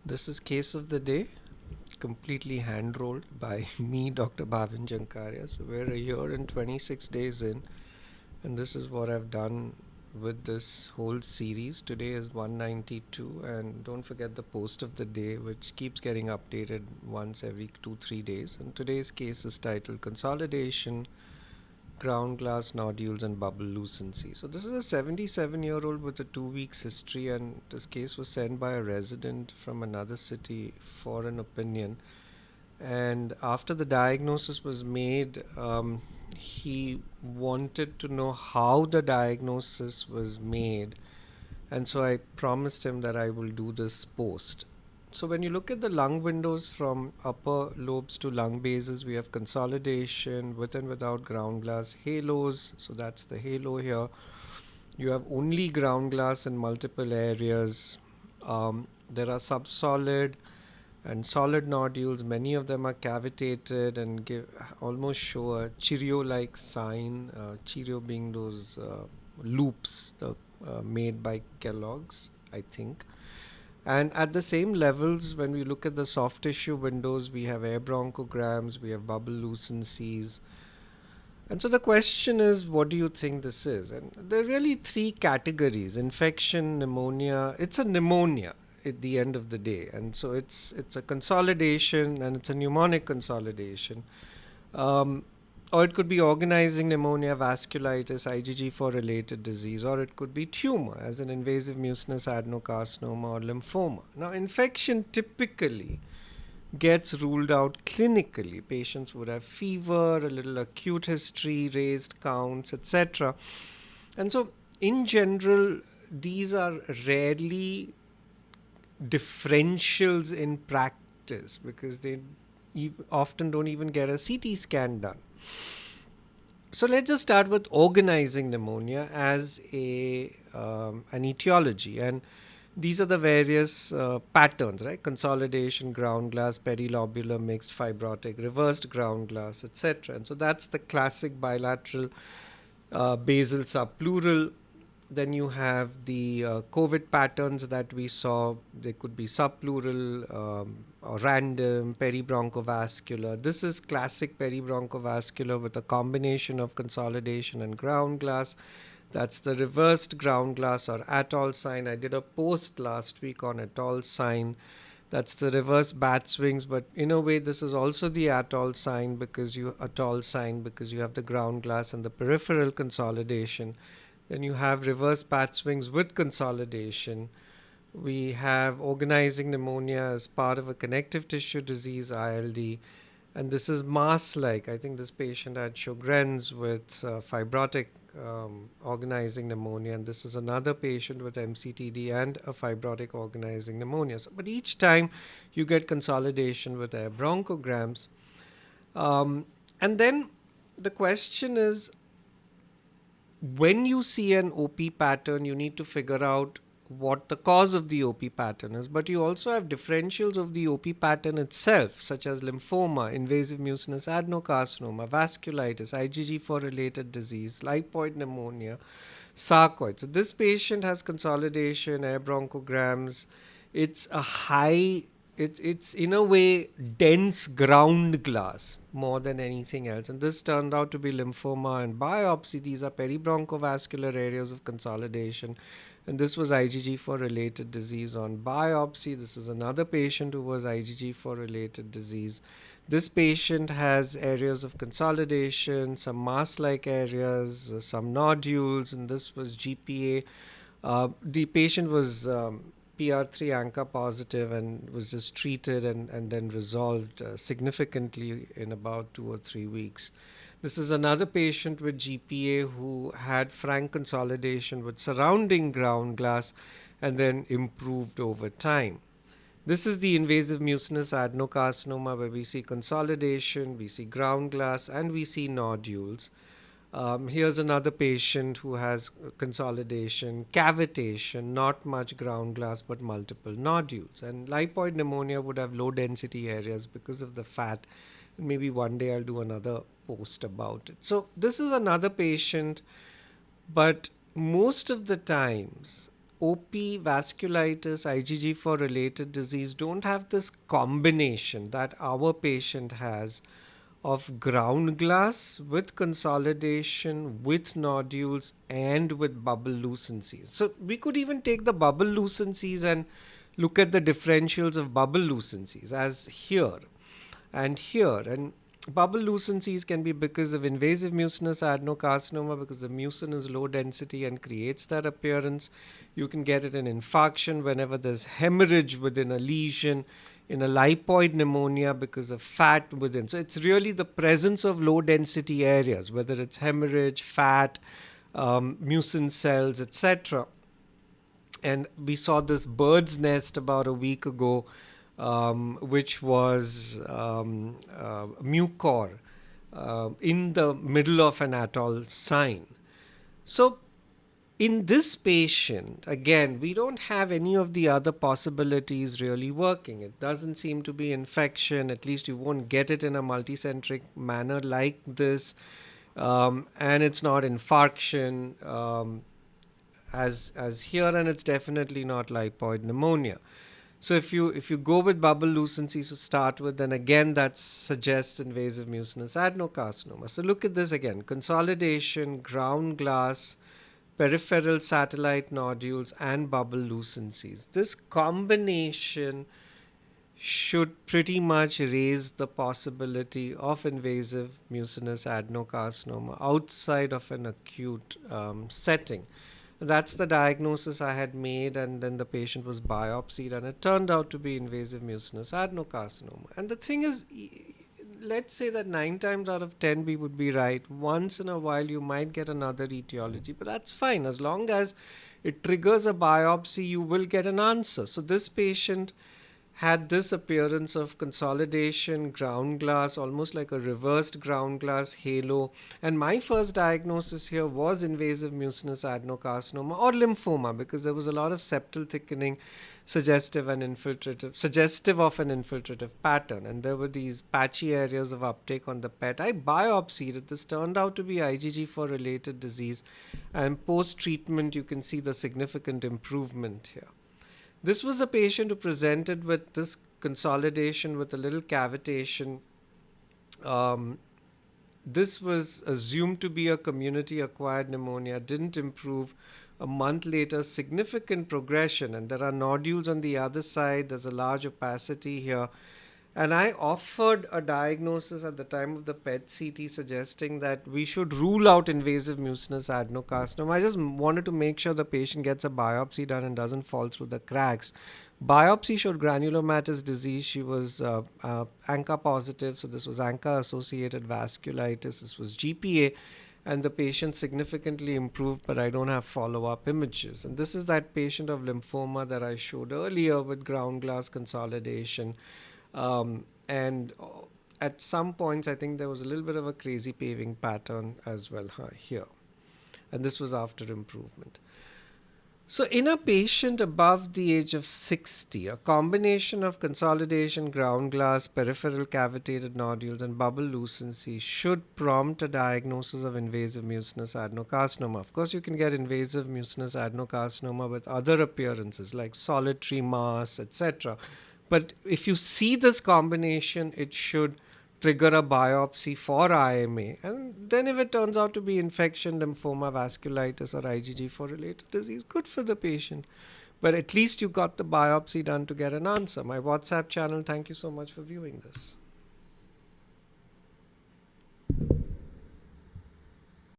This is case of the day, completely hand-rolled by me, Dr. Bhavin Jankaria. So we're a year and 26 days in, and this is what I've done with this whole series. Today is 192, and don't forget the post of the day, which keeps getting updated once every 2-3 days. And today's case is titled Consolidation, Ground Glass Nodules and Bubble Lucency. So this is a 77-year-old with a 2 weeks history, and this case was sent by a resident from another city for an opinion. And after the diagnosis was made, he wanted to know how the diagnosis was made, and so I promised him that I will do this post. So when you look at the lung windows from upper lobes to lung bases, we have consolidation with and without ground glass, halos, so that's the halo here. You have only ground glass in multiple areas. There are subsolid and solid nodules. Many of them are cavitated and almost show a Cheerio-like sign. Cheerio being those loops made by Kellogg's, I think. And at the same levels, when we look at the soft tissue windows, we have air bronchograms, we have bubble lucencies. And so the question is, what do you think this is? And there are really three categories: infection, pneumonia. It's a pneumonia at the end of the day. And so it's a consolidation, and it's a pneumonic consolidation. Or it could be organizing pneumonia, vasculitis, IgG4 related disease, or it could be tumor, as an invasive mucinous adenocarcinoma or lymphoma. Now, infection typically gets ruled out clinically. Patients would have fever, a little acute history, raised counts, etc. And so, in general, these are rarely differentials in practice because they often don't even get a CT scan done. So let's just start with organizing pneumonia as an etiology, and these are the various patterns, right? Consolidation, ground glass, perilobular, mixed, fibrotic, reversed ground glass, etc. And so that's the classic bilateral basal subpleural. Then you have the COVID patterns that we saw. They could be subpleural or random, peribronchovascular. This is classic peribronchovascular with a combination of consolidation and ground glass. That's the reversed ground glass or atoll sign. I did a post last week on atoll sign. That's the reverse bat swings, but in a way this is also the atoll sign because you have the ground glass and the peripheral consolidation. Then you have reverse bat swings with consolidation. We have organizing pneumonia as part of a connective tissue disease, ILD. And this is mass-like. I think this patient had Sjogren's with fibrotic organizing pneumonia. And this is another patient with MCTD and a fibrotic organizing pneumonia. So, but each time you get consolidation with air bronchograms. And then the question is, when you see an OP pattern, you need to figure out what the cause of the OP pattern is, but you also have differentials of the OP pattern itself, such as lymphoma, invasive mucinous adenocarcinoma, vasculitis, IgG4 related disease, lipoid pneumonia, sarcoid. So this patient has consolidation, air bronchograms. It's a high, it's in a way dense ground glass more than anything else. And this turned out to be lymphoma and biopsy. These are peribronchovascular areas of consolidation. And this was IgG4 related disease on biopsy. This is another patient who was IgG4 related disease. This patient has areas of consolidation, some mass-like areas, some nodules, and this was GPA. The patient was PR3 ANCA positive and was just treated and then resolved significantly in about 2 or 3 weeks. This is another patient with GPA who had frank consolidation with surrounding ground glass and then improved over time. This is the invasive mucinous adenocarcinoma where we see consolidation, we see ground glass, and we see nodules. Here's another patient who has consolidation, cavitation, not much ground glass, but multiple nodules. And lipoid pneumonia would have low density areas because of the fat. Maybe one day I'll do another post about it. So this is another patient, but most of the times OP, vasculitis, IgG4 related disease don't have this combination that our patient has of ground glass with consolidation, with nodules, and with bubble lucencies. So we could even take the bubble lucencies and look at the differentials of bubble lucencies as here and here. And bubble lucencies can be because of invasive mucinous adenocarcinoma, because the mucin is low density and creates that appearance. You can get it in infarction whenever there's hemorrhage within a lesion, in a lipoid pneumonia because of fat within. So it's really the presence of low density areas, whether it's hemorrhage, fat, mucin cells, etc. And we saw this bird's nest about a week ago, which was mucor in the middle of an atoll sign. So in this patient, again, we don't have any of the other possibilities really working. It doesn't seem to be infection. At least you won't get it in a multicentric manner like this. And it's not infarction as here, and it's definitely not lipoid pneumonia. So if you go with bubble lucencies to start with, then again that suggests invasive mucinous adenocarcinoma. So look at this again: consolidation, ground glass, peripheral satellite nodules, and bubble lucencies. This combination should pretty much raise the possibility of invasive mucinous adenocarcinoma outside of an acute setting. That's the diagnosis I had made, and then the patient was biopsied, and it turned out to be invasive mucinous adenocarcinoma. And the thing is, let's say that 9 times out of 10 we would be right. Once in a while you might get another etiology, but that's fine. As long as it triggers a biopsy, you will get an answer. So this patient had this appearance of consolidation, ground glass, almost like a reversed ground glass halo. And my first diagnosis here was invasive mucinous adenocarcinoma or lymphoma, because there was a lot of septal thickening suggestive of an infiltrative pattern. And there were these patchy areas of uptake on the PET. I biopsied it. This turned out to be IgG4 related disease. And post-treatment, you can see the significant improvement here. This was a patient who presented with this consolidation with a little cavitation. This was assumed to be a community-acquired pneumonia, didn't improve. A month later, significant progression, and there are nodules on the other side. There's a large opacity here. And I offered a diagnosis at the time of the PET-CT suggesting that we should rule out invasive mucinous adenocarcinoma. I just wanted to make sure the patient gets a biopsy done and doesn't fall through the cracks. Biopsy showed granulomatous disease. She was ANCA positive, so this was ANCA-associated vasculitis. This was GPA, and the patient significantly improved, but I don't have follow-up images. And this is that patient of lymphoma that I showed earlier with ground glass consolidation. And at some points, I think there was a little bit of a crazy paving pattern as well here. And this was after improvement. So in a patient above the age of 60, a combination of consolidation, ground glass, peripheral cavitated nodules, and bubble lucency should prompt a diagnosis of invasive mucinous adenocarcinoma. Of course, you can get invasive mucinous adenocarcinoma with other appearances like solitary mass, etc. But if you see this combination, it should trigger a biopsy for IMA. And then if it turns out to be infection, lymphoma, vasculitis, or IgG4 related disease, good for the patient. But at least you got the biopsy done to get an answer. My WhatsApp channel, thank you so much for viewing this.